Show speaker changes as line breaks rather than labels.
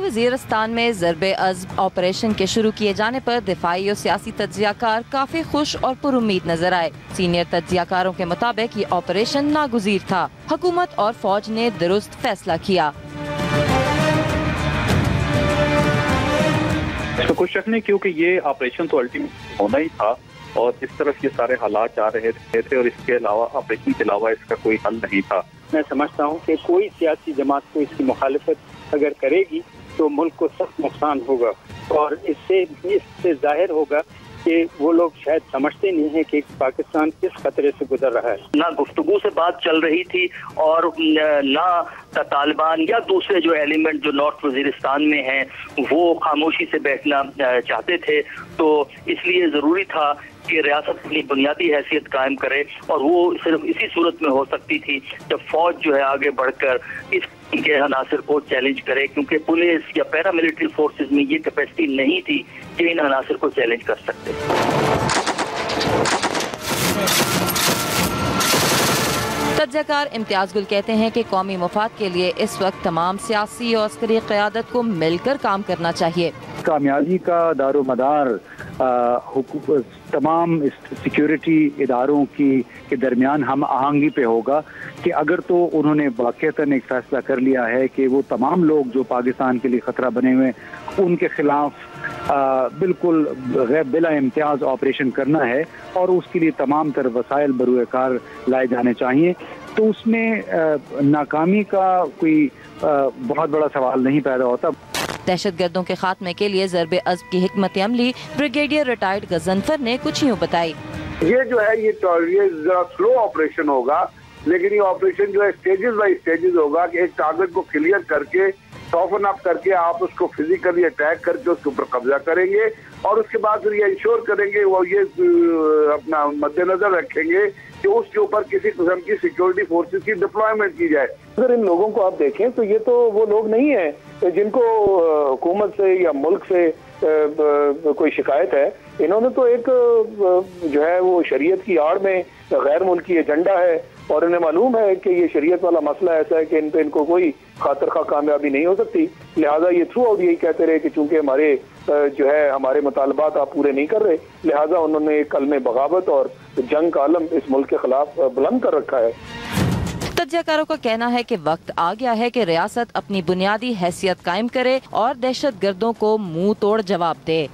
वजीरस्तान में ज़रबे अज़्ब ऑपरेशन के शुरू किए जाने पर दिफाई और सियासी तज्जियाकार काफी खुश और पुरुम्मीद नजर आए। सीनियर तज्जियाकारों के मुताबिक ये ऑपरेशन नागुज़ीर था। हुकूमत और फौज ने दुरुस्त फैसला किया।
इसका कोई शक नहीं, क्योंकि ये ऑपरेशन तो अल्टीमेट होना ही था और इस तरफ ये सारे हालात जा रहे थे और इसके अलावा ऑपरेशन के अलावा इसका कोई हल नहीं था।
मैं समझता हूँ कि कोई सियासी जमात को इसकी मुखालिफत अगर करेगी तो मुल्क को सख्त नुकसान होगा और इससे जाहिर होगा कि वो लोग शायद समझते नहीं हैं कि पाकिस्तान किस खतरे से गुजर रहा है।
ना गुफ्तगू से बात चल रही थी और ना तालिबान या दूसरे जो एलिमेंट जो नॉर्थ वजीरिस्तान में हैं वो खामोशी से बैठना चाहते थे, तो इसलिए ज़रूरी था कि रियासत अपनी बुनियादी हैसियत कायम करे और वो सिर्फ इसी सूरत में हो सकती थी जब फौज जो है आगे बढ़कर इस के अनासर को चैलेंज करे, क्योंकि पुलिस या पैरामिलिट्री फोर्सेस में ये कैपेसिटी नहीं थी कि इन अनासर को चैलेंज कर सकते।
तज्जियाकार इम्तियाज गुल कहते हैं कि कौमी मफाद के लिए इस वक्त तमाम सियासी और अस्करी क़यादत को मिलकर काम करना चाहिए।
कामयाबी का दारो मदार तमाम सिक्योरिटी इदारों के दरमियान हम आहंगी पे होगा कि अगर तो उन्होंने वाक़ईतन एक फैसला कर लिया है कि वो तमाम लोग जो पाकिस्तान के लिए ख़तरा बने हुए उनके खिलाफ बिल्कुल बिला इम्तियाज ऑपरेशन करना है और उसके लिए तमाम तर वसाइल बरूए कार लाए जाने चाहिए, तो उसमें नाकामी का कोई बहुत बड़ा सवाल नहीं पैदा होता।
दहशतगर्दों के खात्मे के लिए ज़रबे अज़्ब की हिकमत अमली ब्रिगेडियर रिटायर्ड गजनफर ने कुछ यूँ बताई।
ये जो है ये जरा स्लो ऑपरेशन होगा, लेकिन ये ऑपरेशन जो है स्टेजेस बाई स्टेजेस होगा कि एक टारगेट को क्लियर करके सॉफन अप करके आप उसको फिजिकली अटैक करके उसके ऊपर कब्जा करेंगे और उसके बाद फिर ये इंश्योर करेंगे, वो ये अपना मद्देनजर रखेंगे कि उसके ऊपर किसी किस्म की सिक्योरिटी फोर्सेस की डिप्लॉयमेंट की जाए।
अगर इन लोगों को आप देखें तो ये तो वो लोग नहीं है जिनको हुकूमत से या मुल्क से कोई शिकायत है। इन्होंने तो एक जो है वो शरीयत की आड़ में गैर मुल्की एजेंडा है और इन्हें मालूम है कि ये शरीयत वाला मसला ऐसा है कि इन पे इनको कोई खातर खा कामयाबी नहीं हो सकती, लिहाजा ये थ्रू आउट यही कहते रहे कि चूंकि हमारे जो है हमारे मुतालबात आप पूरे नहीं कर रहे, लिहाजा उन्होंने कलमे बगावत और जंग का आलम इस मुल्क के खिलाफ बुलंद कर रखा है।
तज्जियाकारों का कहना है कि वक्त आ गया है कि रियासत अपनी बुनियादी हैसियत कायम करे और दहशत गर्दों को मुंह तोड़ जवाब दे।